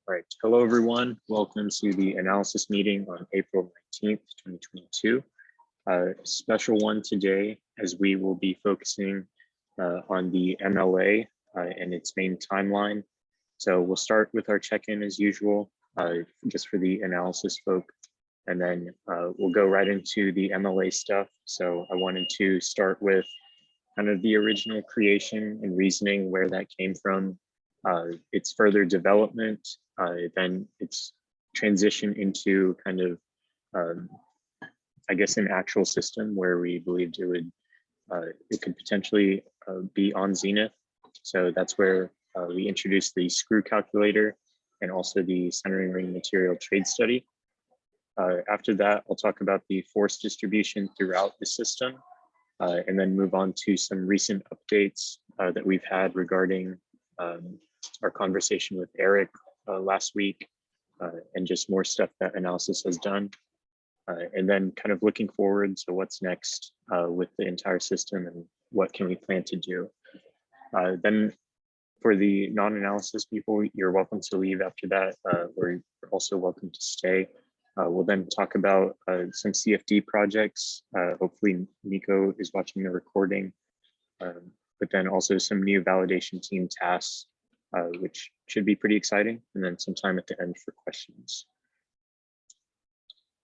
All right, hello everyone. Welcome to the analysis meeting on April 19th, 2022. A special one today as we will be focusing on the MLA and its main timeline. So we'll start with our check-in as usual, just for the analysis folk, and then we'll go right into the MLA stuff. So I wanted to start with kind of the original creation and reasoning, where that came from, its further development, then its transition into kind of, I guess, an actual system where we believed it could potentially be on Zenith. So that's where we introduced the screw calculator and also the centering ring material trade study. After that, I'll talk about the force distribution throughout the system, and then move on to some recent updates that we've had regarding our conversation with Eric last week, and just more stuff that analysis has done. And then kind of looking forward to what's next with the entire system and what can we plan to do. Then for the non-analysis people, you're welcome to leave after that, or you're also welcome to stay. We'll then talk about some CFD projects. Hopefully Nico is watching the recording, but then also some new validation team tasks, which should be pretty exciting. And then some time at the end for questions.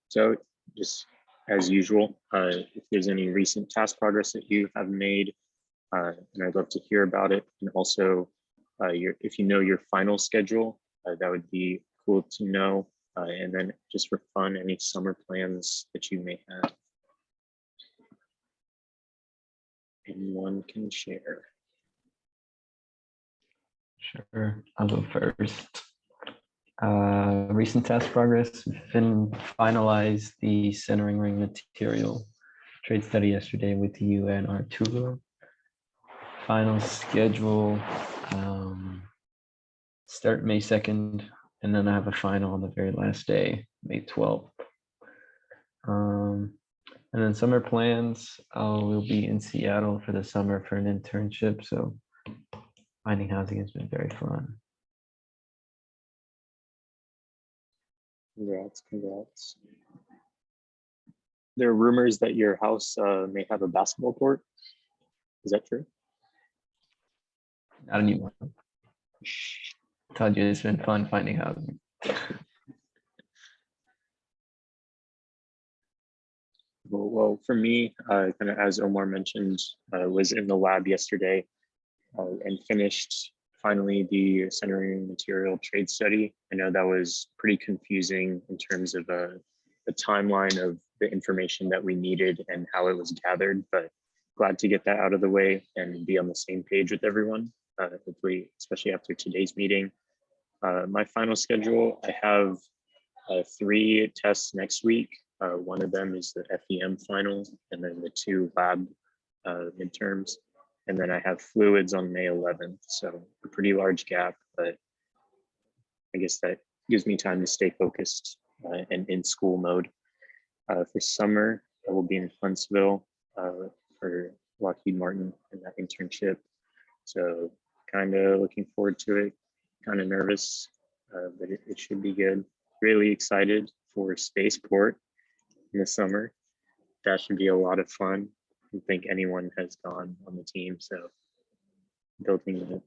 So just as usual, if there's any recent task progress that you have made, and I'd love to hear about it. And also if you know your final schedule, that would be cool to know. And then just for fun, any summer plans that you may have. Anyone can share. Sure, I'll go first. Recent task progress, we've been finalized the centering ring material trade study yesterday with you and Arturo. Final schedule, start May 2nd, and then I have a final on the very last day, May 12th. And then summer plans, we'll be in Seattle for the summer for an internship, so finding housing has been very fun. Congrats. There are rumors that your house may have a basketball court. Is that true? Not anymore. Told you it's been fun finding housing. Well, for me, kind of as Omar mentioned, was in the lab yesterday and finished finally the centering material trade study. I know that was pretty confusing in terms of the timeline of the information that we needed and how it was gathered, but glad to get that out of the way and be on the same page with everyone, hopefully, especially after today's meeting. My final schedule, I have 3 tests next week. One of them is the FEM final, and then the 2 lab midterms. And then I have fluids on May 11th. So a pretty large gap, but I guess that gives me time to stay focused and in school mode. For summer, I will be in Huntsville for Lockheed Martin and that internship. So kind of looking forward to it, kind of nervous, but it should be good. Really excited for Spaceport in the summer. That should be a lot of fun. I don't think anyone has gone on the team, so building a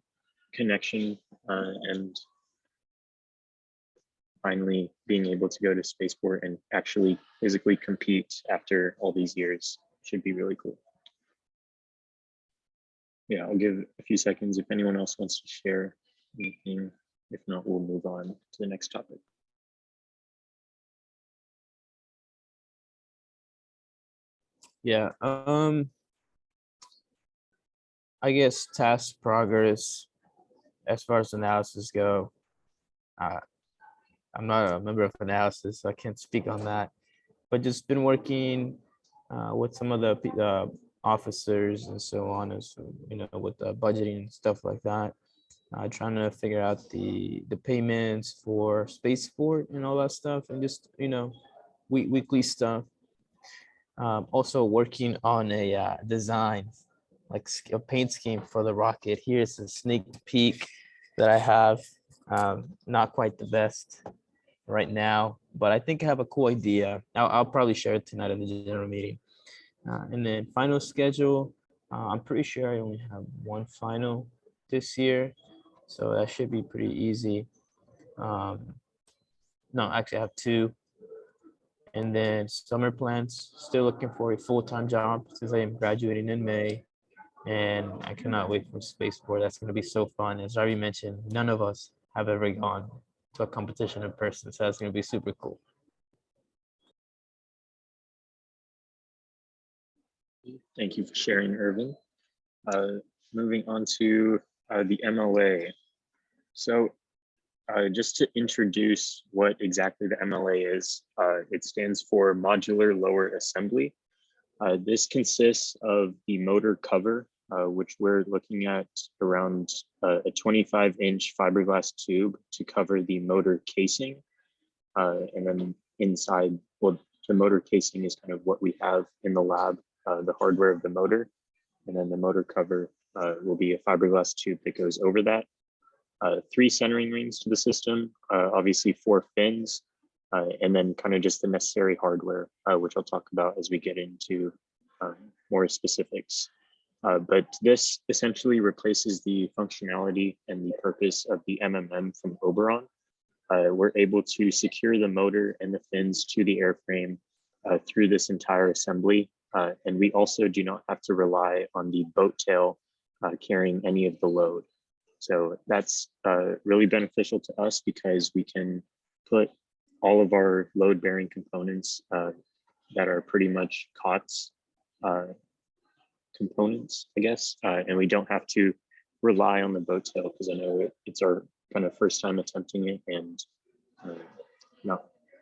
connection and finally being able to go to Spaceport and actually physically compete after all these years should be really cool. Yeah, I'll give a few seconds if anyone else wants to share anything. If not, we'll move on to the next topic. Yeah, I guess task progress as far as analysis go. I'm not a member of analysis, so I can't speak on that, but just been working with some of the officers and so on, as you know, with the budgeting and stuff like that. Trying to figure out the payments for Spaceport and all that stuff, and just, you know, weekly stuff. Also working on a design, like a paint scheme for the rocket. Here's a sneak peek that I have Not quite the best right now, but I think I have a cool idea. I'll probably share it tonight at the general meeting. And then final schedule, I'm pretty sure I only have one final this year, so that should be pretty easy. No, actually I have two. And then summer plans, still looking for a full-time job since I am graduating in May. And I cannot wait for Spaceport. That's going to be so fun. As I already mentioned, none of us have ever gone to a competition in person, so that's going to be super cool. Thank you for sharing, Irvin. Moving on to the MLA. So just to introduce what exactly the MLA is, it stands for Modular Lower Assembly. This consists of the motor cover, which we're looking at around a 25-inch fiberglass tube to cover the motor casing. And then inside, well, the motor casing is kind of what we have in the lab, the hardware of the motor. And then the motor cover will be a fiberglass tube that goes over that. 3 centering rings to the system, obviously 4 fins, and then kind of just the necessary hardware, which I'll talk about as we get into more specifics. But this essentially replaces the functionality and the purpose of the MMM from Oberon. We're able to secure the motor and the fins to the airframe through this entire assembly. And we also do not have to rely on the boat tail carrying any of the load. So that's really beneficial to us because we can put all of our load bearing components that are pretty much COTS components, I guess, and we don't have to rely on the boat tail because I know it's our kind of first time attempting it and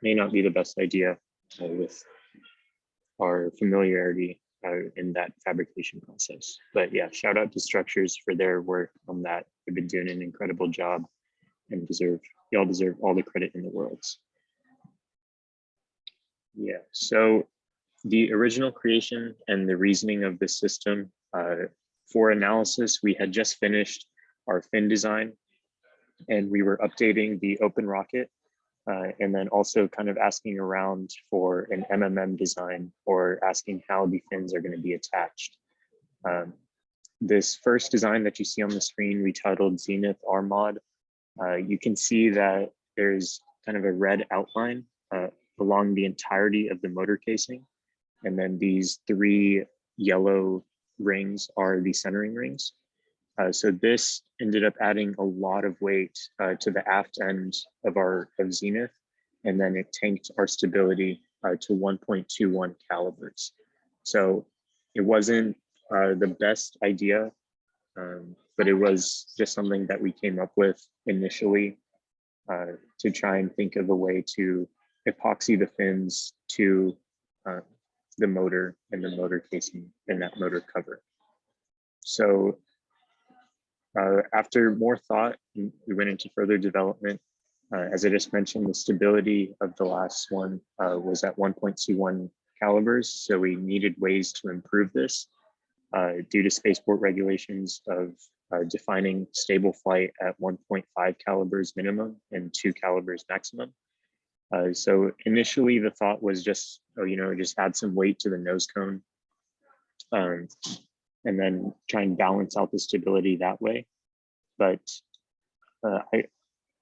may not be the best idea with our familiarity in that fabrication process. But yeah, shout out to Structures for their work on that. They've been doing an incredible job and y'all deserve all the credit in the world. Yeah, so the original creation and the reasoning of this system for analysis, we had just finished our fin design and we were updating the open rocket and then also kind of asking around for an MMM design or asking how the fins are going to be attached. This first design that you see on the screen, we titled Zenith RMOD. You can see that there's kind of a red outline along the entirety of the motor casing. And then these 3 yellow rings are the centering rings. So this ended up adding a lot of weight to the aft end of Zenith, and then it tanked our stability to 1.21 calibers. So it wasn't the best idea, but it was just something that we came up with initially to try and think of a way to epoxy the fins to the motor and the motor casing and that motor cover. So after more thought, we went into further development. As I just mentioned, the stability of the last one was at 1.21 calibers. So we needed ways to improve this due to spaceport regulations of defining stable flight at 1.5 calibers minimum and 2 calibers maximum. So initially the thought was just, just add some weight to the nose cone and then try and balance out the stability that way. But I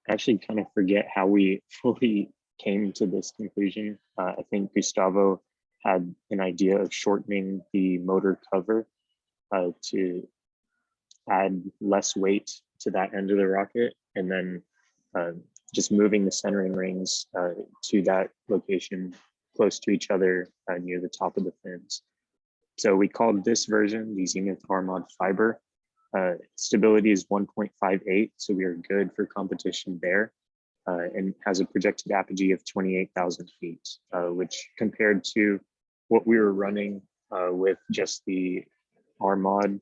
actually kind of forget how we fully came to this conclusion. I think Gustavo had an idea of shortening the motor cover to add less weight to that end of the rocket, and then just moving the centering rings to that location close to each other near the top of the fins. So we called this version the Zenith RMOD Fiber. Stability is 1.58, so we are good for competition there, and has a projected apogee of 28,000 feet, which compared to what we were running with just the RMOD,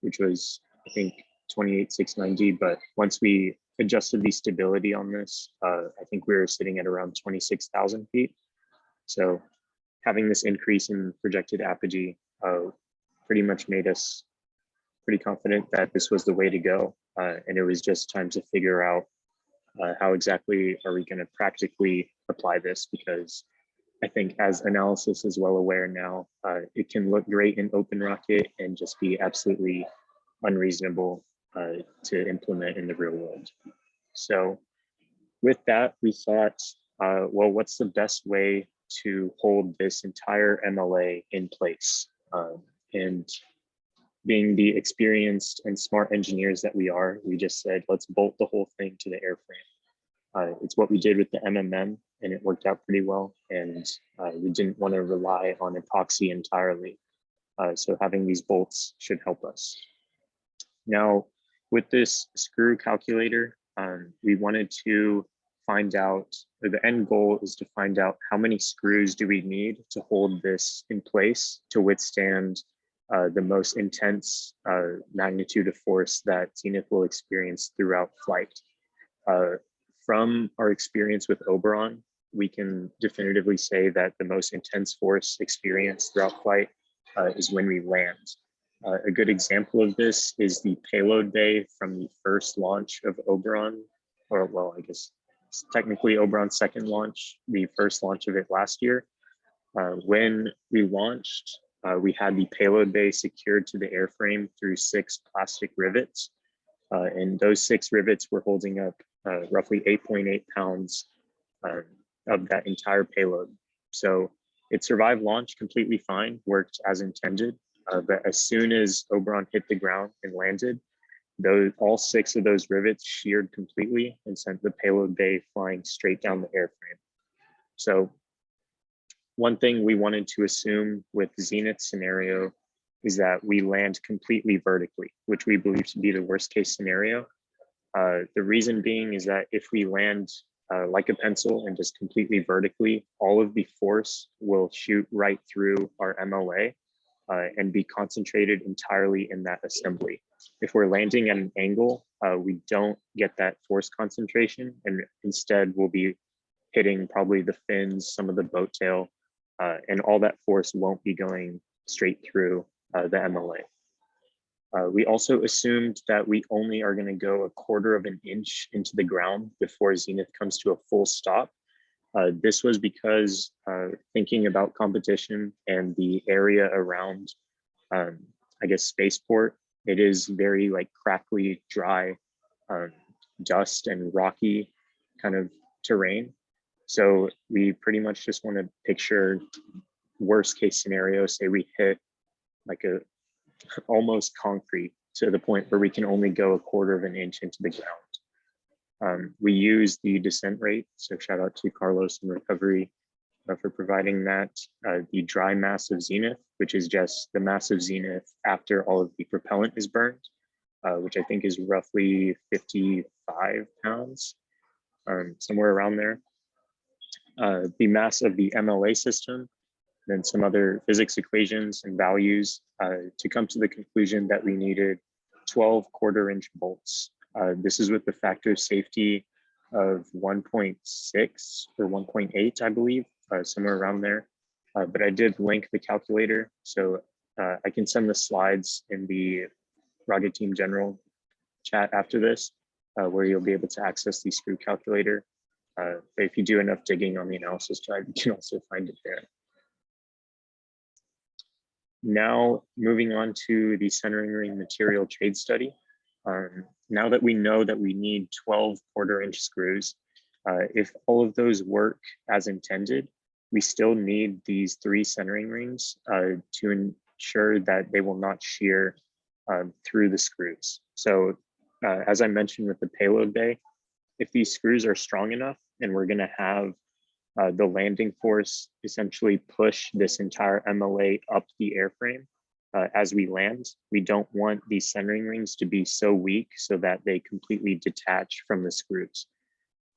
which was, I think, 28,690, but once we adjusted the stability on this, I think we were sitting at around 26,000 feet. So having this increase in projected apogee pretty much made us pretty confident that this was the way to go. and it was just time to figure out how exactly are we going to practically apply this, because I think as Analysis is well aware now, it can look great in OpenRocket and just be absolutely unreasonable to implement in the real world. So with that, we thought, well, what's the best way to hold this entire MLA in place? And being the experienced and smart engineers that we are, we just said, let's bolt the whole thing to the airframe. It's what we did with the MMM, and it worked out pretty well. And we didn't want to rely on epoxy entirely. So having these bolts should help us. Now, with this screw calculator, we wanted to find out, or the end goal is to find out how many screws do we need to hold this in place to withstand the most intense magnitude of force that Zenith will experience throughout flight. From our experience with Oberon, we can definitively say that the most intense force experienced throughout flight is when we land. A good example of this is the payload bay from the first launch of Oberon, or well, I guess it's technically Oberon's second launch, the first launch of it last year. When we launched, we had the payload bay secured to the airframe through 6 plastic rivets. And those 6 rivets were holding up roughly 8.8 pounds of that entire payload. So it survived launch completely fine, worked as intended. But as soon as Oberon hit the ground and landed, all 6 of those rivets sheared completely and sent the payload bay flying straight down the airframe. So one thing we wanted to assume with Zenith scenario is that we land completely vertically, which we believe to be the worst case scenario. The reason being is that if we land like a pencil and just completely vertically, all of the force will shoot right through our MLA and be concentrated entirely in that assembly. If we're landing at an angle, we don't get that force concentration, and instead we'll be hitting probably the fins, some of the boat tail, and all that force won't be going straight through the MLA. We also assumed that we only are going to go 1/4 of an inch into the ground before Zenith comes to a full stop. This was because thinking about competition and the area around, I guess, spaceport, it is very like crackly, dry, dust and rocky kind of terrain. So we pretty much just want to picture worst case scenario, say we hit like a almost concrete to the point where we can only go 1/4 of an inch into the ground. We use the descent rate, so shout out to Carlos and Recovery for providing that. The dry mass of Zenith, which is just the mass of Zenith after all of the propellant is burned, which I think is roughly 55 pounds, somewhere around there. The mass of the MLA system, then some other physics equations and values to come to the conclusion that we needed 12 1/4-inch bolts. This is with the factor of safety of 1.6 or 1.8, I believe, somewhere around there. But I did link the calculator, so I can send the slides in the Rocket Team General chat after this, where you'll be able to access the screw calculator. But if you do enough digging on the analysis drive, you can also find it there. Now, moving on to the centering ring material trade study. Now that we know that we need 12 1/4-inch screws, if all of those work as intended, we still need these 3 centering rings to ensure that they will not shear through the screws. So as I mentioned with the payload bay, if these screws are strong enough and we're going to have the landing force essentially push this entire MLA up the airframe as we land, we don't want these centering rings to be so weak so that they completely detach from the screws.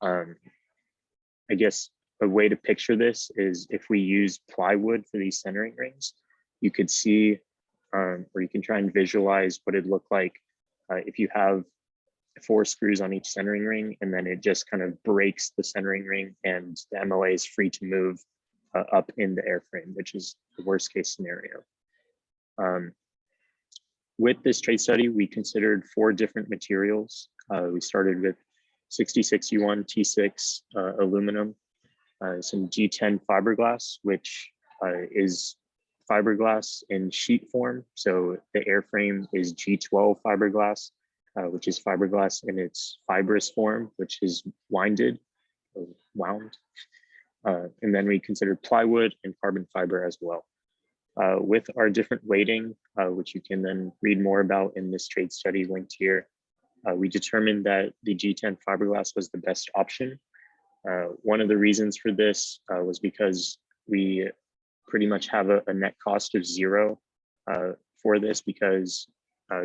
I guess a way to picture this is if we use plywood for these centering rings, you could see, or you can try and visualize what it'd look like if you have 4 screws on each centering ring, and then it just kind of breaks the centering ring and the MLA is free to move up in the airframe, which is the worst case scenario. with this trade study, we considered 4 different materials. We started with 66U1 T6 aluminum, some G10 fiberglass, which is fiberglass in sheet form. So the airframe is G12 fiberglass, which is fiberglass in its fibrous form, which is winded, or wound. And then we considered plywood and carbon fiber as well. With our different weighting, which you can then read more about in this trade study linked here, we determined that the G10 fiberglass was the best option. One of the reasons for this was because we pretty much have a net cost of 0 for this, because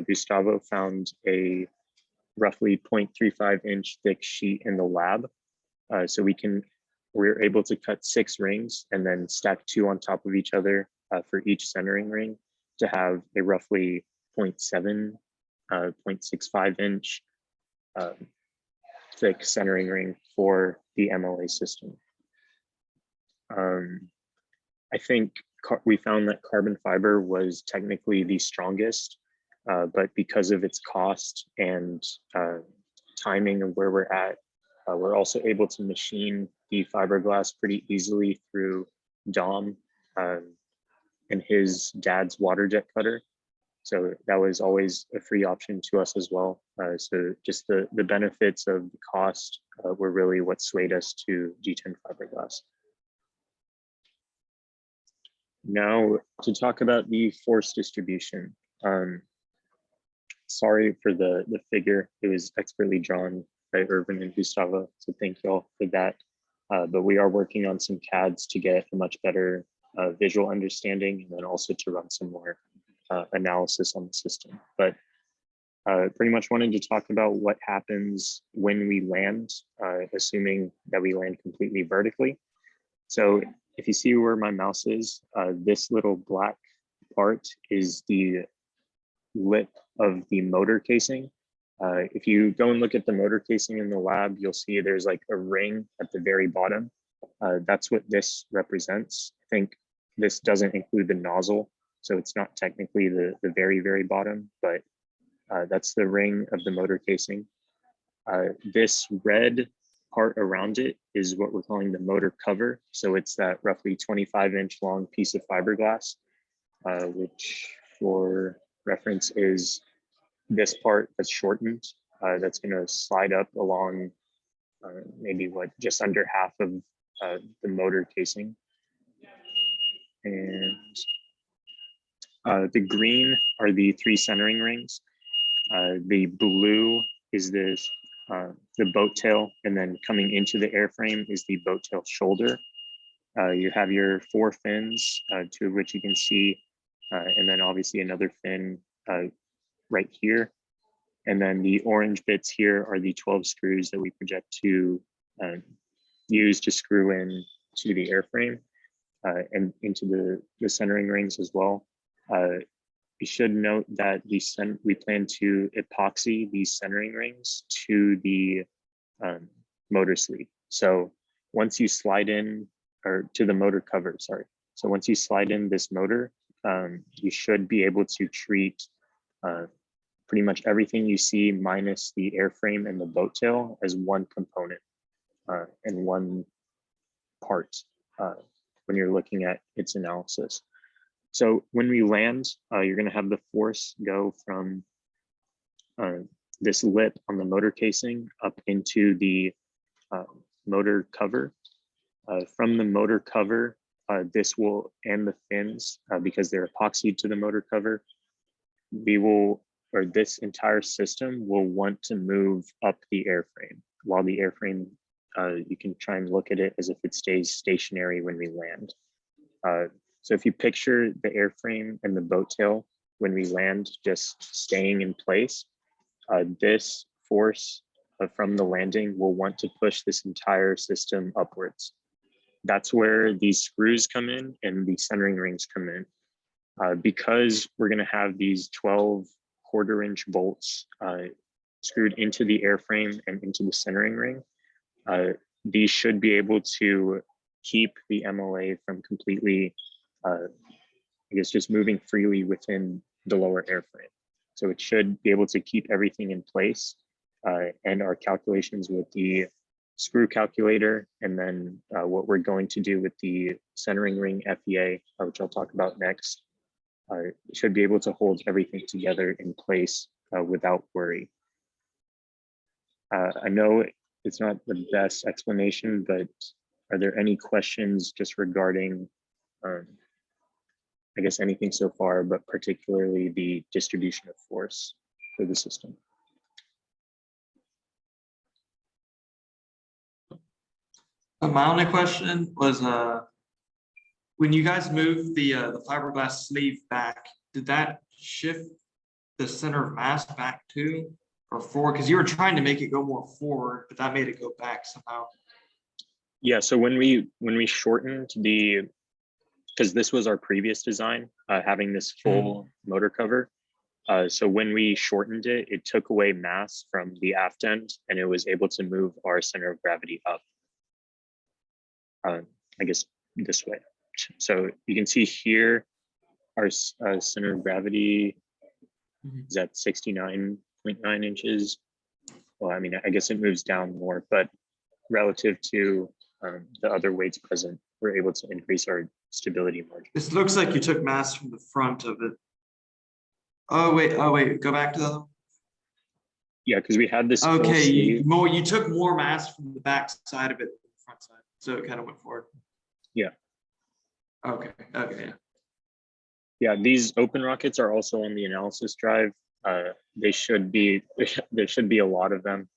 Gustavo found a roughly 0.35 inch thick sheet in the lab. So we're able to cut 6 rings and then stack 2 on top of each other for each centering ring to have a roughly 0.7, 0.65 inch thick centering ring for the MLA system. I think we found that carbon fiber was technically the strongest, but because of its cost and timing of where we're at, we're also able to machine the fiberglass pretty easily through Dom and his dad's water jet cutter. So that was always a free option to us as well. So just the benefits of the cost were really what swayed us to G10 fiberglass. Now to talk about the force distribution. Sorry for the figure. It was expertly drawn by Irvin and Gustavo, so thank you all for that. But we are working on some CADs to get a much better visual understanding, and then also to run some more analysis on the system. But pretty much wanted to talk about what happens when we land, assuming that we land completely vertically. So if you see where my mouse is, this little black part is the lip of the motor casing. If you go and look at the motor casing in the lab, you'll see there's like a ring at the very bottom. That's what this represents. I think this doesn't include the nozzle, so it's not technically the very, very bottom, but that's the ring of the motor casing. This red part around it is what we're calling the motor cover. So it's that roughly 25-inch long piece of fiberglass, which for reference is this part that's shortened, that's going to slide up along maybe just under half of the motor casing. And the green are the 3 centering rings. The blue is this the boat tail, and then coming into the airframe is the boat tail shoulder. You have your 4 fins, 2 of which you can see, and then obviously another fin right here. And then the orange bits here are the 12 screws that we project to use to screw in to the airframe and into the centering rings as well. We should note that we plan to epoxy these centering rings to the motor sleeve. So once you slide in, or to the motor cover, sorry. So once you slide in this motor, you should be able to treat pretty much everything you see minus the airframe and the boat tail as one component and one part when you're looking at its analysis. So when we land, you're going to have the force go from this lip on the motor casing up into the motor cover. From the motor cover, this will, and the fins, because they're epoxied to the motor cover, this entire system will want to move up the airframe, while the airframe, you can try and look at it as if it stays stationary when we land. So if you picture the airframe and the boat tail when we land just staying in place, this force from the landing will want to push this entire system upwards. That's where these screws come in and the centering rings come in. Because we're going to have these 12 1/4-inch bolts screwed into the airframe and into the centering ring, these should be able to keep the MLA from completely, I guess, just moving freely within the lower airframe. So it should be able to keep everything in place, and our calculations with the screw calculator, and then what we're going to do with the centering ring FEA, which I'll talk about next, should be able to hold everything together in place without worry. I know it's not the best explanation, but are there any questions just regarding, I guess, anything so far, but particularly the distribution of force for the system? My only question was, when you guys moved the fiberglass sleeve back, did that shift the center of mass back to or forward? Because you were trying to make it go more forward, but that made it go back somehow. Yeah, so when we shortened the, because this was our previous design, having this full motor cover. So when we shortened it, it took away mass from the aft end, and it was able to move our center of gravity up. I guess this way. So you can see here, our center of gravity is at 69.9 inches. Well, I mean, I guess it moves down more, but relative to the other weights present, we're able to increase our stability margin. This looks like you took mass from the front of it. Oh wait, go back to the other one. Yeah, because we had this full Okay, sleeve. you took more mass from the back side of it than the front side, so it kind of went forward. Yeah. Okay, yeah. Yeah, these open rockets are also on the analysis drive. They should be, there should be a lot of them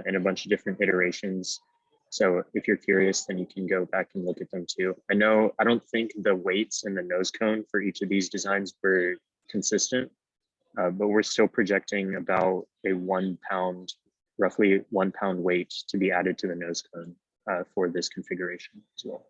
in a bunch of different iterations. So if you're curious, then you can go back and look at them too. I don't think the weights in the nose cone for each of these designs were consistent, but we're still projecting about a roughly 1 pound weight to be added to the nose cone for this configuration as well.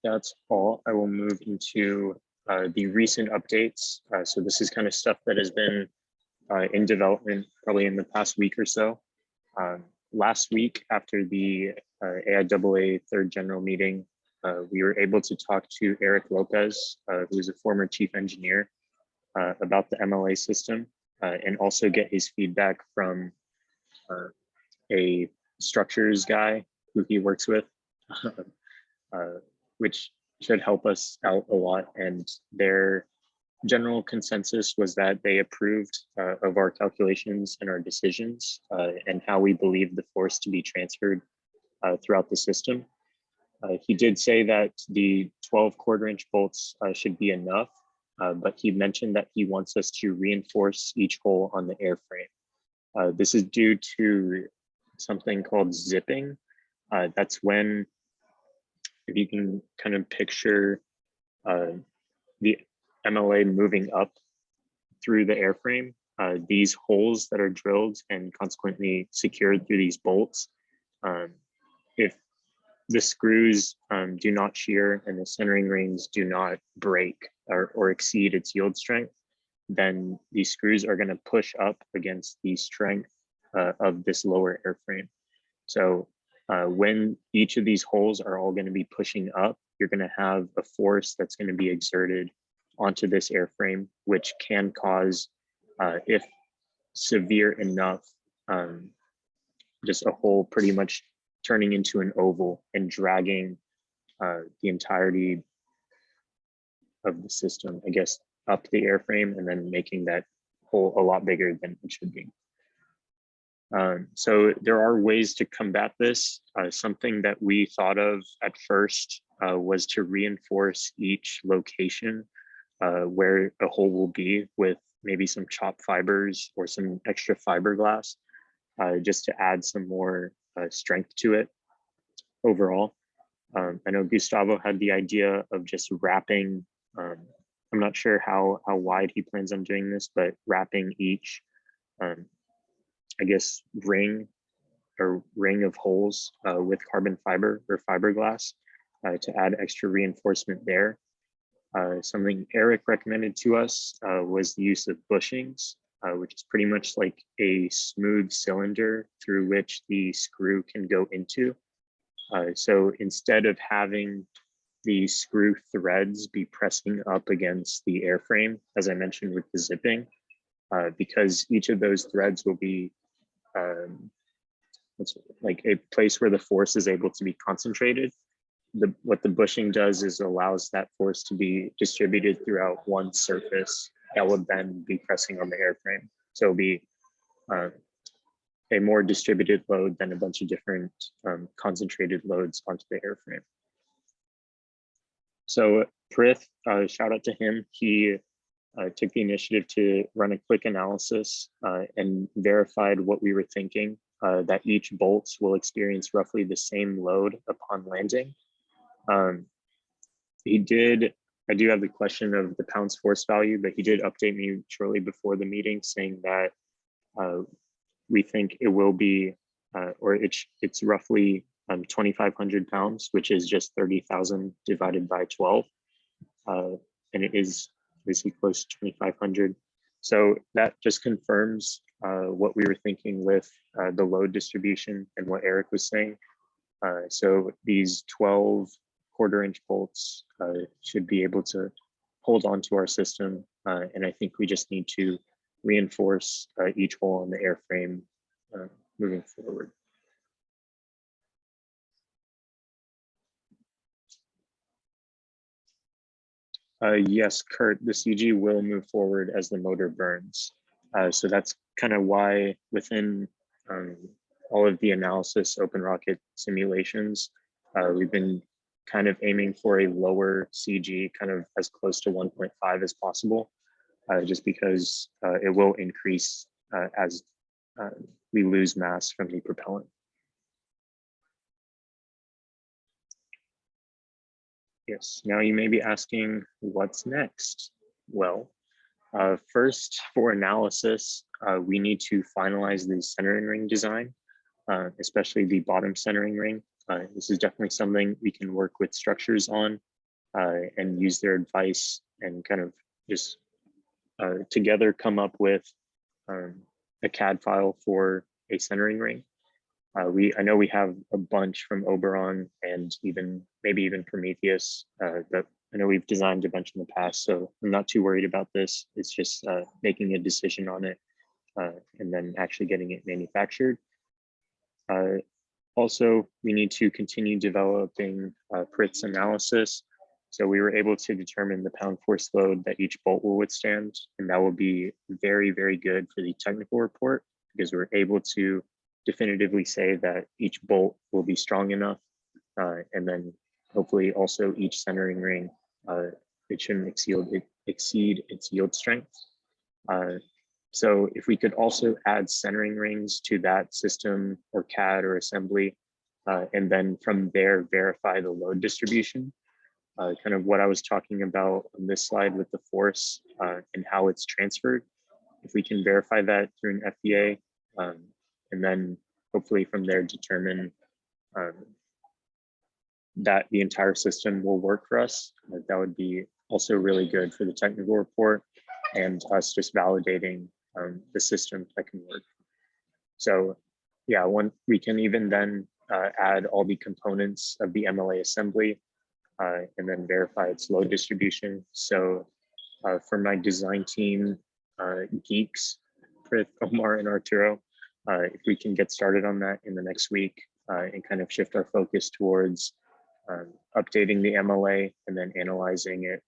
That's all. I will move into the recent updates. So this is kind of stuff that has been in development probably in the past week or so. Last week, after the AIAA third general meeting, we were able to talk to Eric Lopez, who is a former chief engineer, about the MLA system, and also get his feedback from a structures guy who he works with, which should help us out a lot. And their general consensus was that they approved of our calculations and our decisions and how we believe the force to be transferred throughout the system. He did say that the 12 quarter-inch bolts should be enough, but he mentioned that he wants us to reinforce each hole on the airframe. This is due to something called zipping. That's when, if you can kind of picture the MLA moving up through the airframe, these holes that are drilled and consequently secured through these bolts, if the screws do not shear and the centering rings do not break or exceed its yield strength, then these screws are going to push up against the strength of this lower airframe. So when each of these holes are all going to be pushing up, you're going to have a force that's going to be exerted onto this airframe, which can cause, if severe enough, just a hole pretty much turning into an oval and dragging the entirety of the system, I guess, up the airframe and then making that hole a lot bigger than it should be. So there are ways to combat this. Something that we thought of at first was to reinforce each location where a hole will be with maybe some chopped fibers or some extra fiberglass, just to add some more strength to it overall. I know Gustavo had the idea of just wrapping, I'm not sure how wide he plans on doing this, but wrapping each, I guess, ring of holes with carbon fiber or fiberglass to add extra reinforcement there. Something Eric recommended to us was the use of bushings. which is pretty much like a smooth cylinder through which the screw can go into. So instead of having the screw threads be pressing up against the airframe, as I mentioned with the zipping, because each of those threads will be it's like a place where the force is able to be concentrated. What the bushing does is allows that force to be distributed throughout one surface that will then be pressing on the airframe. So it'll be a more distributed load than a bunch of different concentrated loads onto the airframe. So Prith, shout out to him. He took the initiative to run a quick analysis and verified what we were thinking, that each bolt will experience roughly the same load upon landing. I do have the question of the pounds force value, but he did update me shortly before the meeting saying that we think it will be, or it's roughly 2,500 pounds, which is just 30,000 divided by 12. And it is basically close to 2,500. So that just confirms what we were thinking with the load distribution and what Eric was saying. So these 12 quarter-inch bolts should be able to hold on to our system. And I think we just need to reinforce each hole on the airframe moving forward. Yes, Kurt, the CG will move forward as the motor burns. So that's kind of why within all of the analysis open rocket simulations, we've been kind of aiming for a lower CG, kind of as close to 1.5 as possible, just because it will increase as we lose mass from the propellant. Yes, now you may be asking what's next? Well, first for analysis, we need to finalize the centering ring design, especially the bottom centering ring. This is definitely something we can work with structures on and use their advice and kind of just together come up with a CAD file for a centering ring. I know we have a bunch from Oberon and maybe even Prometheus that I know we've designed a bunch in the past, so I'm not too worried about this. It's just making a decision on it and then actually getting it manufactured. Also, we need to continue developing Prith's analysis. So we were able to determine the pound force load that each bolt will withstand, and that will be very, very good for the technical report because we're able to definitively say that each bolt will be strong enough, and then hopefully also each centering ring, it shouldn't exceed its yield strength. So if we could also add centering rings to that system or CAD or assembly, and then from there verify the load distribution, kind of what I was talking about on this slide with the force and how it's transferred. If we can verify that through an FEA, and then hopefully from there determine that the entire system will work for us, that would be also really good for the technical report and us just validating the system that can work. So yeah, we can even then add all the components of the MLA assembly and then verify its load distribution. So for my design team, geeks, Prith, Omar, and Arturo, if we can get started on that in the next week and kind of shift our focus towards updating the MLA and then analyzing it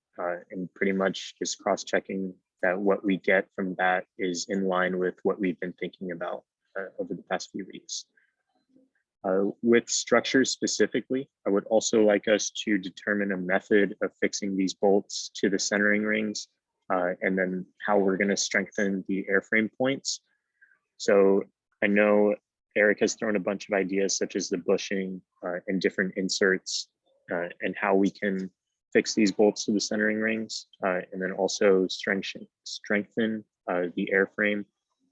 and pretty much just cross-checking that what we get from that is in line with what we've been thinking about over the past few weeks. With structures specifically, I would also like us to determine a method of fixing these bolts to the centering rings and then how we're going to strengthen the airframe points. So I know Eric has thrown a bunch of ideas such as the bushing and different inserts and how we can fix these bolts to the centering rings and then also strengthen the airframe,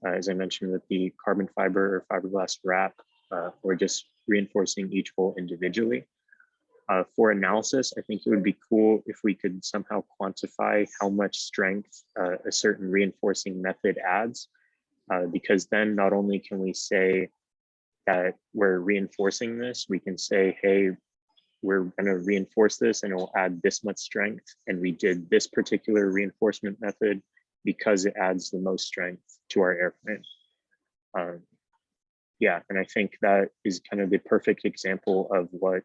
as I mentioned with the carbon fiber or fiberglass wrap, or just reinforcing each bolt individually. For analysis, I think it would be cool if we could somehow quantify how much strength a certain reinforcing method adds, because then not only can we say that we're reinforcing this, we can say, hey, we're going to reinforce this and it will add this much strength. And we did this particular reinforcement method because it adds the most strength to our airframe. Yeah, and I think that is kind of the perfect example of what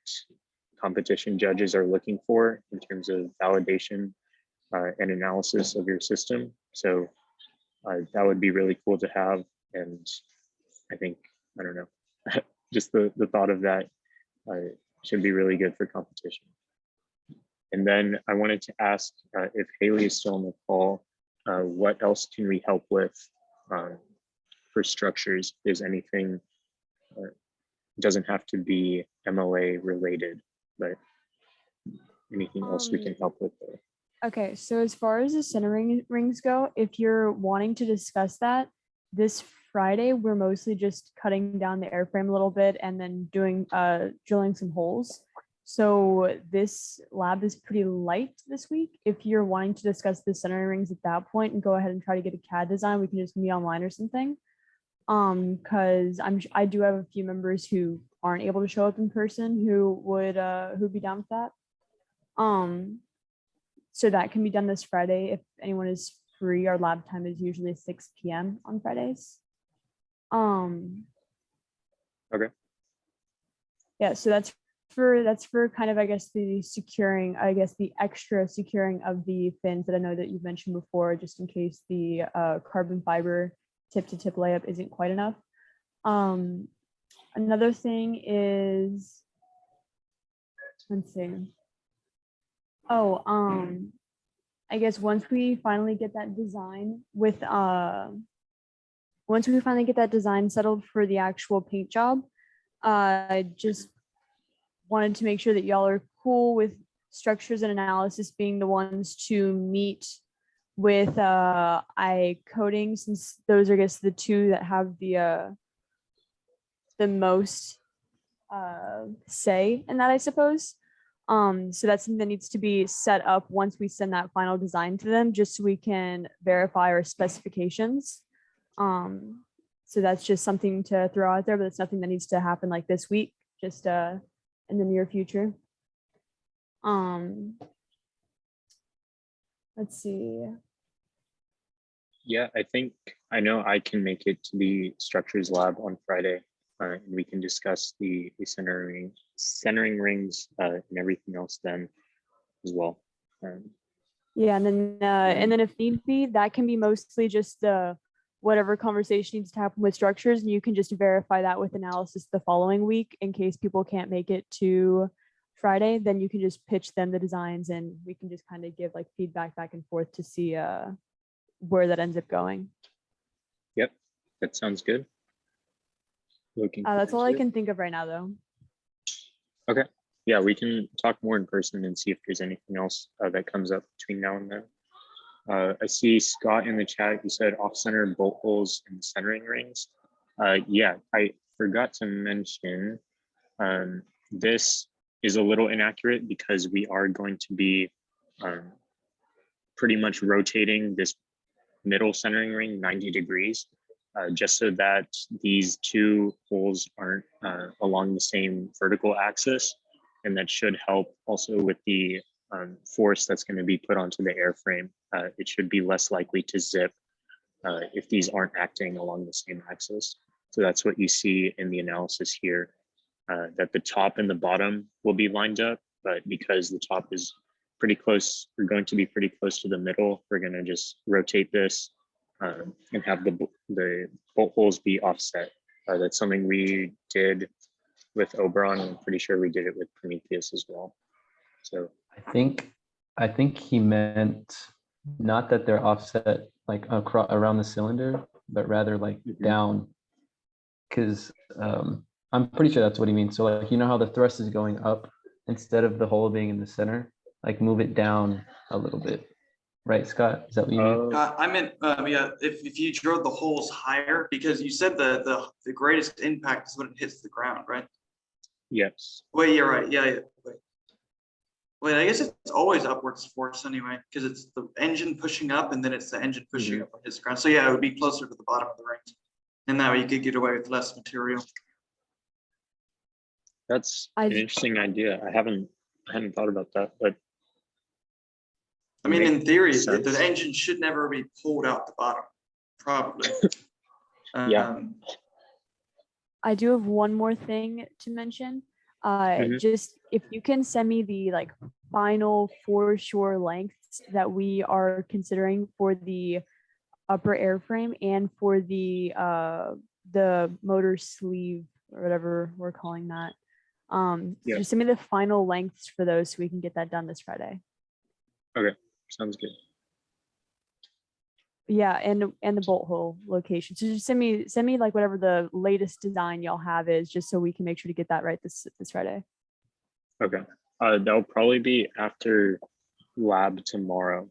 competition judges are looking for in terms of validation and analysis of your system. So that would be really cool to have. And I think, I don't know, just the thought of that should be really good for competition. And then I wanted to ask if Haley is still on the call, what else can we help with for structures? If there's anything, doesn't have to be MLA related, but anything else we can help with there. Okay, so as far as the centering rings go, if you're wanting to discuss that, this Friday, we're mostly just cutting down the airframe a little bit and then doing drilling some holes. So this lab is pretty light this week. If you're wanting to discuss the centering rings at that point and go ahead and try to get a CAD design, we can just meet online or something. Because I do have a few members who aren't able to show up in person who would who'd be down with that. So that can be done this Friday if anyone is free. Our lab time is usually 6 p.m. on Fridays. Okay. Yeah, so that's for kind of, I guess, the securing, I guess the extra securing of the fins that I know that you've mentioned before, just in case the carbon fiber tip to tip layup isn't quite enough. Another thing is, let's see. Oh, I guess once we finally get that design with once we finally get that design settled for the actual paint job, I just wanted to make sure that y'all are cool with structures and analysis being the ones to meet with iCoding, since those are, I guess, the two that have the most say in that, I suppose. So that's something that needs to be set up once we send that final design to them, just so we can verify our specifications. So that's just something to throw out there, but it's nothing that needs to happen like this week, just in the near future. Let's see. Yeah, I know I can make it to the structures lab on Friday, and we can discuss the centering rings and everything else then as well. Yeah, and then if need be, that can be mostly just whatever conversation needs to happen with structures, and you can just verify that with analysis the following week in case people can't make it to Friday. Then you can just pitch them the designs, and we can just kind of give like feedback back and forth to see where that ends up going. Yep, that sounds good. That's all I can think of right now, though. Okay. Yeah, we can talk more in person and see if there's anything else that comes up between now and then. I see Scott in the chat. You said off-center bolt holes and centering rings. Yeah, I forgot to mention this is a little inaccurate because we are going to be pretty much rotating this middle centering ring 90 degrees, just so that these two holes aren't along the same vertical axis. And that should help also with the force that's going to be put onto the airframe. It should be less likely to zip if these aren't acting along the same axis. So that's what you see in the analysis here, that the top and the bottom will be lined up, but because the top is pretty close, we're going to be pretty close to the middle, we're going to just rotate this and have the bolt holes be offset. That's something we did with Oberon. I'm pretty sure we did it with Prometheus as well. So I think he meant not that they're offset like across around the cylinder, but rather like down. Because I'm pretty sure that's what he means. So like, you know how the thrust is going up instead of the hole being in the center, like move it down a little bit. Right, Scott? Is that what you mean? I meant, yeah, if you drilled the holes higher, because you said the greatest impact is when it hits the ground, right? yes. Wait, you're right. Yeah. Wait. Wait, I guess it's always upwards force anyway, because it's the engine pushing up and then it's the engine pushing up against the ground. So yeah, it would be closer to the bottom of the rings. And that way you could get away with less material. That's I an j- interesting idea. I hadn't thought about that, but I mean, in theory, sense. the engine should never be pulled out the bottom, probably. Yeah. I do have one more thing to mention. Mhm. Just if you can send me the like final foreshore lengths that we are considering for the upper airframe and for the motor sleeve or whatever we're calling that. Yeah. Just send me the final lengths for those so we can get that done this Friday. Sounds good. Yeah, and the bolt hole location. So just send me like whatever the latest design y'all have is, just so we can make sure to get that right this Friday. Okay. That'll probably be after lab tomorrow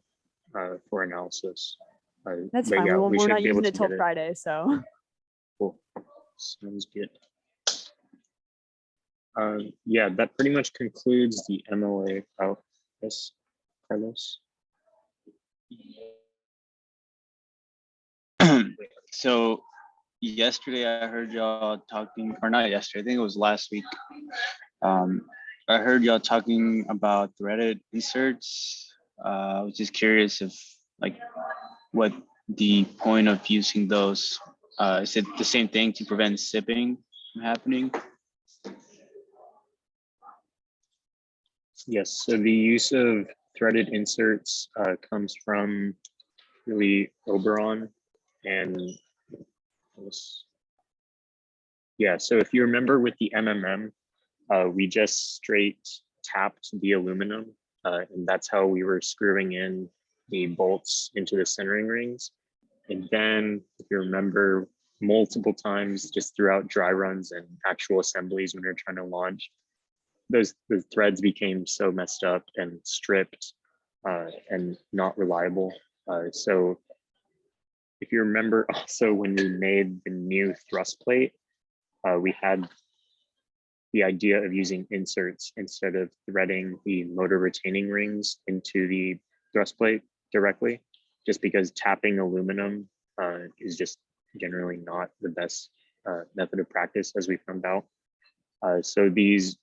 for analysis. That's but fine. yeah, We're should not be able using it to till get Friday, so Cool. Sounds good. Yeah, that pretty much concludes the MOA. Oh, yes, Carlos. So yesterday I heard y'all talking, or not yesterday, I think it was last week. I heard y'all talking about threaded inserts. I was just curious if like what the point of using those. Is it the same thing to prevent sipping from happening? Yes, so the use of threaded inserts comes from really Oberon and yeah, so if you remember with the MMM, we just straight tapped the aluminum and that's how we were screwing in the bolts into the centering rings. And then if you remember multiple times just throughout dry runs and actual assemblies when you're trying to launch, the threads became so messed up and stripped and not reliable. So if you remember also when we made the new thrust plate, we had the idea of using inserts instead of threading the motor retaining rings into the thrust plate directly, just because tapping aluminum is just generally not the best method of practice, as we found out. So these,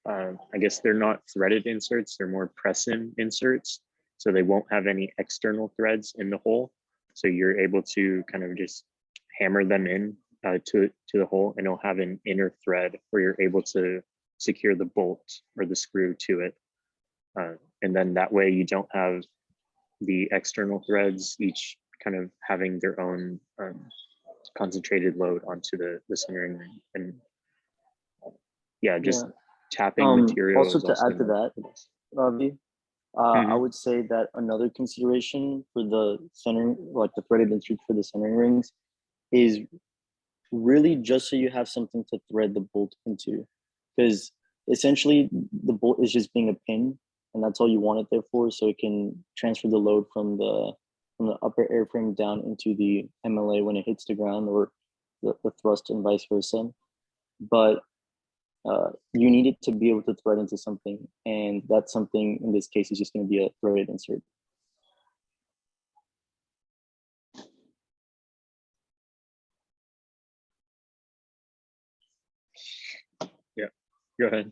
I guess they're not threaded inserts, they're more press-in inserts. So they won't have any external threads in the hole. So you're able to kind of just hammer them in to the hole, and it'll have an inner thread where you're able to secure the bolt or the screw to it. And then that way you don't have the external threads each kind of having their own concentrated load onto the centering ring. And yeah, just tapping material. Also to add to that, Ravi, I would say that another consideration for the centering, like the threaded insert for the centering rings, is really just so you have something to thread the bolt into, because essentially the bolt is just being a pin, and that's all you want it there for, so it can transfer the load from the upper airframe down into the MLA when it hits the ground, or the thrust and vice versa. But you need it to be able to thread into something, and that something in this case is just going to be a threaded insert. Yeah, go ahead.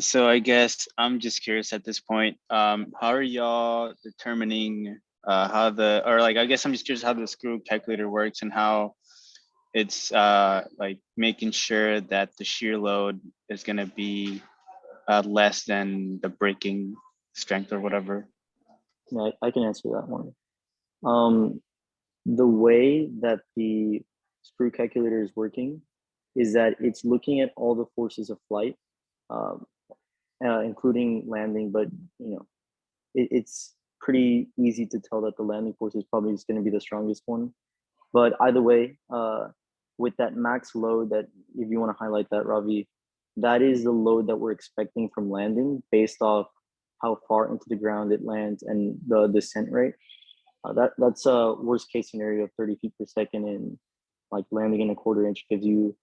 So I guess I'm just curious at this point, how are y'all determining how I guess I'm just curious how the screw calculator works and how it's like making sure that the shear load is going to be less than the braking strength or whatever. Yeah, I can answer that one. The way that the screw calculator is working is that it's looking at all the forces of flight, including landing, but it's pretty easy to tell that the landing force is probably going to be the strongest one. But either way, with that max load, that if you want to highlight that, Ravi, that is the load that we're expecting from landing based off how far into the ground it lands and the descent rate. That's a worst case scenario of 30 feet per second, and like landing in a quarter inch gives you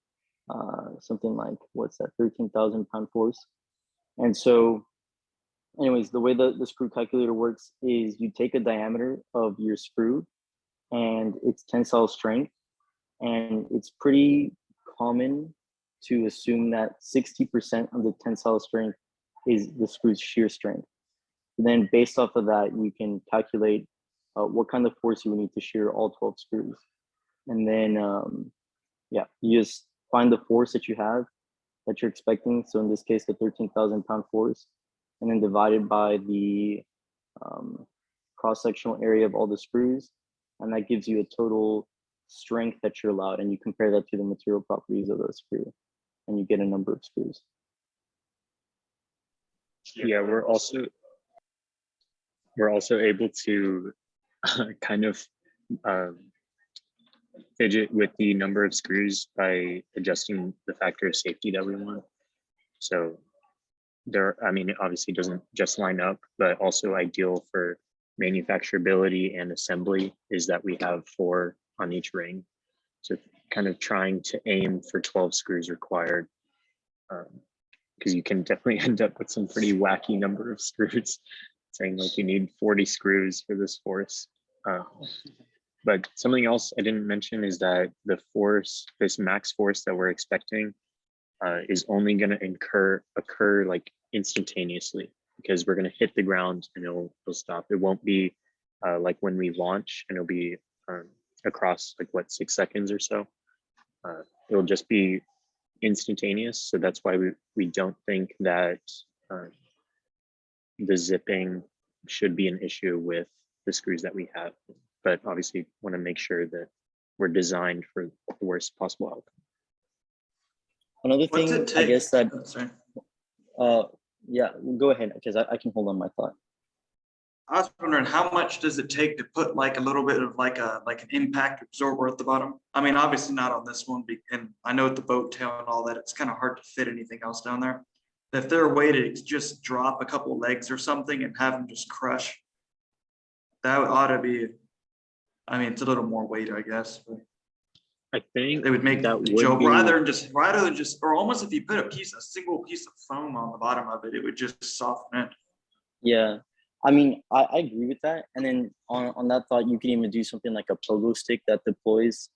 something like, what's that, 13,000 pound force. And so anyways, the way the screw calculator works is you take a diameter of your screw and its tensile strength. And it's pretty common to assume that 60% of the tensile strength is the screw's shear strength. And then based off of that, you can calculate what kind of force you would need to shear all 12 screws. And then, yeah, you just find the force that you have that you're expecting. So in this case, the 13,000 pound force, and then divided by the cross-sectional area of all the screws. And that gives you a total strength that you're allowed. And you compare that to the material properties of the screw and you get a number of screws. Yeah, we're also able to kind of fidget with the number of screws by adjusting the factor of safety that we want. So I mean, it obviously doesn't just line up, but also ideal for manufacturability and assembly is that we have 4 on each ring. So kind of trying to aim for 12 screws required, because you can definitely end up with some pretty wacky number of screws, saying like you need 40 screws for this force. But something else I didn't mention is that the force, this max force that we're expecting, is only going to occur like instantaneously, because we're going to hit the ground and it'll stop. It won't be like when we launch, and it'll be across like what, 6 seconds or so. It'll just be instantaneous. So that's why we don't think that the zipping should be an issue with the screws that we have. But obviously want to make sure that we're designed for the worst possible outcome. Another What's thing, it take? I guess that, Oh, sorry. yeah, go ahead, because I can hold on my thought. I was wondering, how much does it take to put like a little bit of like an impact absorber at the bottom? I mean, obviously not on this one, and I know with the boat tail and all that, it's kind of hard to fit anything else down there. If there a way to just drop a couple legs or something and have them just crush, that ought to be, I mean, it's a little more weight, I guess, but I think they would make that the would joke be- rather than just, or almost if you put a single piece of foam on the bottom of it, it would just soften it. Yeah, I mean, I agree with that. And then on that thought, you can even do something like a pogo stick that deploys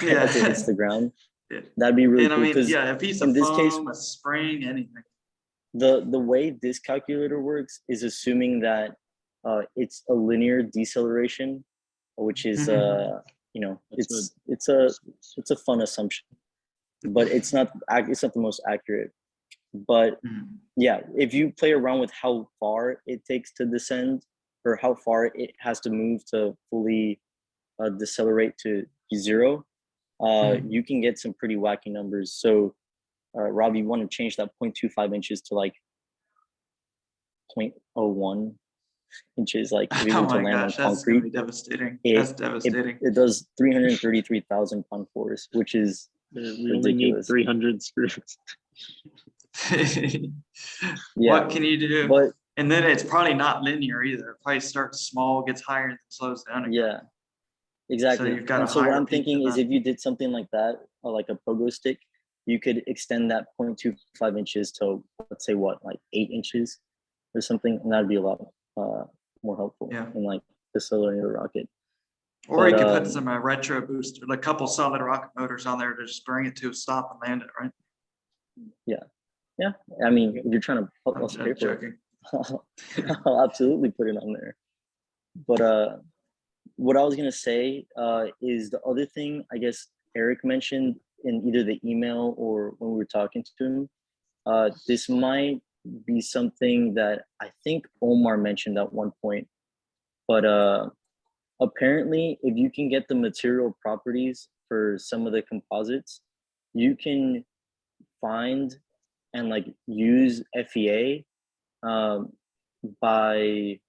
right as it hits the ground. Yeah. That'd be really And I cool. mean, 'Cause yeah, a piece in of this foam, case, a spring, anything. the way this calculator works is assuming that it's a linear deceleration, which is you know, That's it's a fun assumption, but it's not the most accurate. But yeah, if you play around with how far it takes to descend or how far it has to move to fully decelerate to 0, you can get some pretty wacky numbers. So Rob, you want to change that 0.25 inches to like 0.01 inches, like if you Oh were to my land on gosh, that's gonna concrete, be devastating. it- That's devastating. it does 333,000 pound force, which is we only need ridiculous. 300 screws. Yeah, What can you do? but And then it's probably not linear either. It probably starts small, gets higher, and then slows down again. yeah, exactly. you've got And a so what higher I'm peak thinking than is that. if you did something like that, like a pogo stick, you could extend that 0.25 inches to, let's say, what, like 8 inches or something, and that'd be a lot more helpful Yeah. in like decelerating the rocket. Or you But, could put some retro booster, like a couple solid rocket motors on there to just bring it to a stop and land it, right? Yeah, I mean, if you're trying to help I'm us pay for it, joking. I'll absolutely put it on there. But what I was gonna say is the other thing I guess Eric mentioned in either the email or when we were talking to him. This might be something that I think Omar mentioned at one point, but apparently if you can get the material properties for some of the composites, you can find and like use FEA by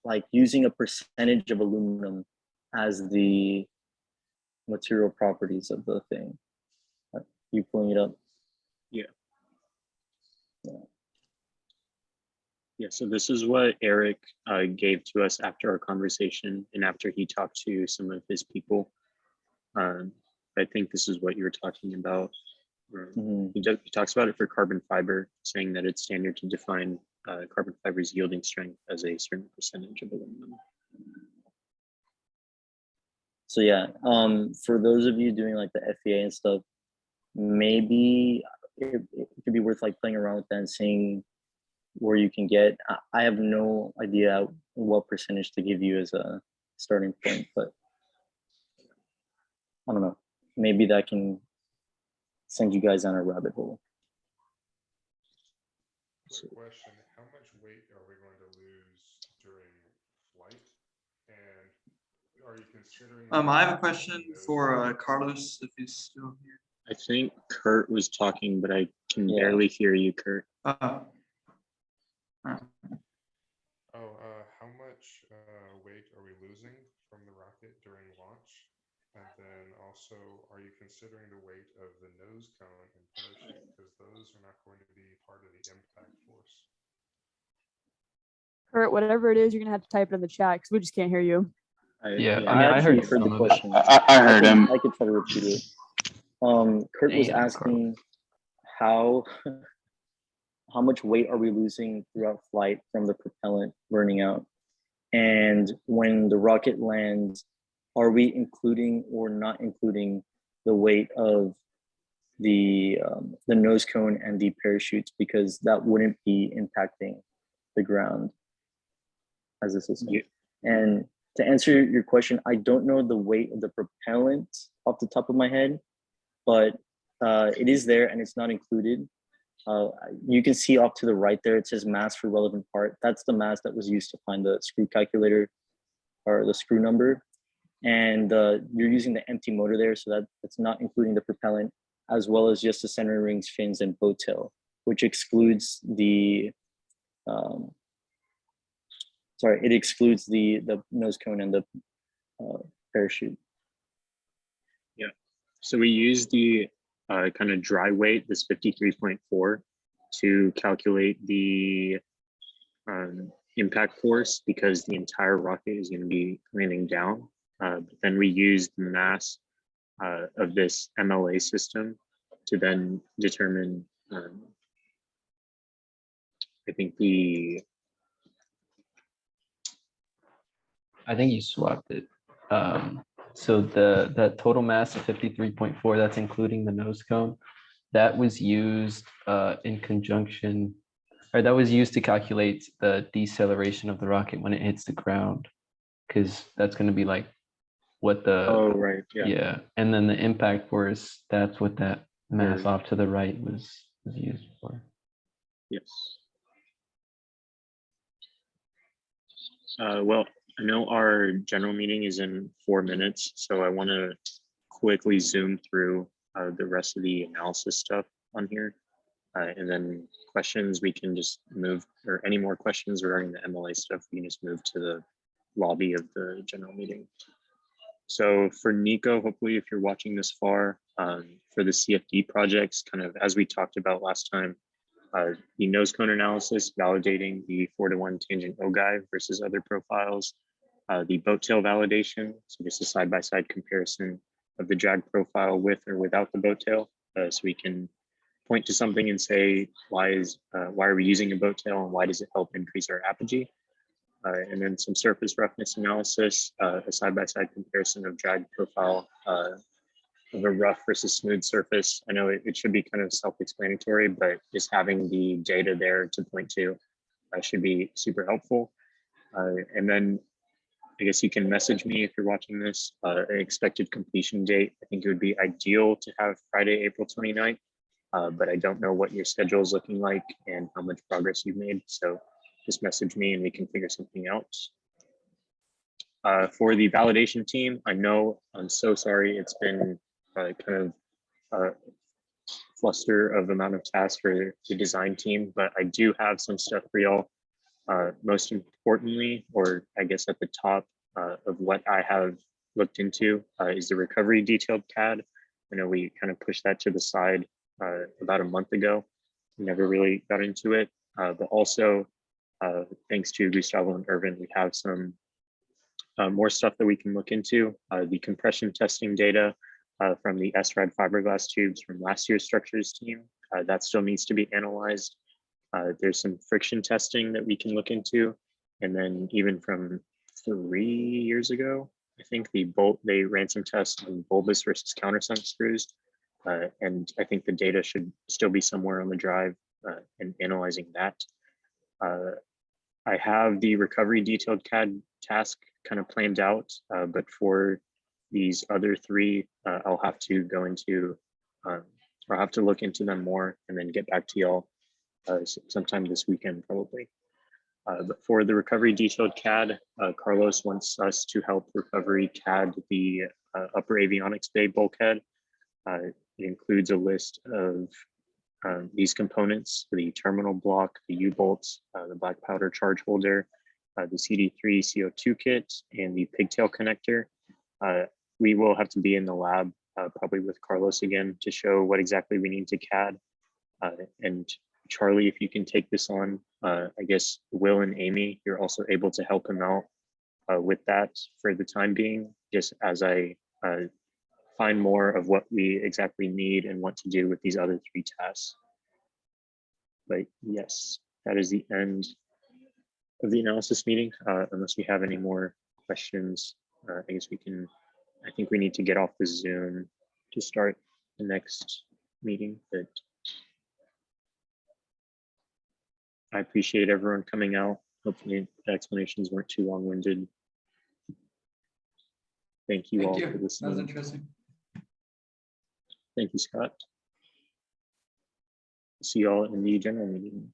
like using a percentage of aluminum as the material properties of the thing. You pulling it up? Yeah, so this is what Eric gave to us after our conversation and after he talked to some of his people. I think this is what you were talking about. Mhm. He talks about it for carbon fiber, saying that it's standard to define carbon fiber's yielding strength as a certain percentage of aluminum. So yeah, for those of you doing like the FEA and stuff, maybe it could be worth like playing around with that and seeing where you can get. I have no idea what percentage to give you as a starting point, but I don't know. Maybe that can send you guys on a rabbit hole. Quick question, how much weight are we going to lose during flight? And are you considering? I have a question for Carlos, if he's still here. I think Kurt was talking, but I can Yeah. barely hear you, Kurt. Oh, how much weight are we losing from the rocket during launch? And then also, are you considering the weight of the nose cone and parachute? Because those are not going to be part of the impact force. Kurt, whatever it is, you're gonna have to type it in the chat because we just can't hear you. Yeah, I mean, I I actually heard heard the some of it. question. I heard him. I could try to repeat it. Kurt was Damn, asking how much weight are we losing throughout flight from the propellant burning out, and when the rocket lands, are we including or not including the weight of the nose cone and the parachutes, because that wouldn't be impacting the ground as a system. Yeah. And to answer your question, I don't know the weight of the propellant off the top of my head, but it is there and it's not included. You can see off to the right there, it says mass for relevant part. That's the mass that was used to find the screw calculator or the screw number. And you're using the empty motor there, so that's not including the propellant, as well as just the center rings, fins, and boat tail, which excludes the, it excludes the nose cone and the parachute. Yeah. So we use the kind of dry weight, this 53.4, to calculate the impact force, because the entire rocket is going to be landing down. But then we use the mass of this MLA system to then determine, I think I think you swapped it. So that total mass of 53.4, that's including the nose cone, that was used in conjunction, or that was used to calculate the deceleration of the rocket when it hits the ground, because that's going to be like what the oh, right. Yeah. yeah, and then the impact force, that's what that mass Right. off to the right was used for. Yes. Well, I know our general meeting is in 4 minutes, so I want to quickly zoom through the rest of the analysis stuff on here. And then questions, we can just move, or any more questions regarding the MLA stuff, we can just move to the lobby of the general meeting. So for Nico, hopefully if you're watching this far, for the CFD projects, kind of as we talked about last time, the nose cone analysis, validating the 4:1 tangent OGI versus other profiles, the boat tail validation, so just a side-by-side comparison of the drag profile with or without the boat tail, so we can point to something and say, why are we using a boat tail and why does it help increase our apogee? And then some surface roughness analysis, a side-by-side comparison of drag profile of a rough versus smooth surface. I know it should be kind of self-explanatory, but just having the data there to point to should be super helpful. And then I guess you can message me if you're watching this, an expected completion date. I think it would be ideal to have Friday, April 29th, but I don't know what your schedule is looking like and how much progress you've made. So just message me and we can figure something out. For the validation team, I know, I'm so sorry, it's been kind of a fluster of amount of tasks for the design team, but I do have some stuff for y'all. Most importantly, or I guess at the top of what I have looked into is the recovery detailed CAD. I know we kind of pushed that to the side about a month ago. We never really got into it, but also thanks to Gustavo and Irvin, we have some more stuff that we can look into. The compression testing data, from the SRAD fiberglass tubes from last year's structures team. That still needs to be analyzed. There's some friction testing that we can look into. And then even from 3 years ago, I think they ran some tests on bulbous versus countersunk screws. And I think the data should still be somewhere on the drive and analyzing that. I have the recovery detailed CAD task kind of planned out, but for these other three, I'll have to go into, I'll have to look into them more and then get back to y'all sometime this weekend probably. But for the recovery detailed CAD, Carlos wants us to help recovery CAD the upper avionics bay bulkhead. It includes a list of these components: the terminal block, the U-bolts, the black powder charge holder, the CD3 CO2 kit, and the pigtail connector. We will have to be in the lab, probably with Carlos again, to show what exactly we need to CAD. And Charlie, if you can take this on, I guess Will and Amy, you're also able to help him out with that for the time being, just as I find more of what we exactly need and what to do with these other three tasks. But yes, that is the end of the analysis meeting. Unless we have any more questions, I guess I think we need to get off the Zoom to start the next meeting, but I appreciate everyone coming out. Hopefully the explanations weren't too long-winded. Thank you all for That was listening. interesting. Thank you, Scott. See you all in the general meeting.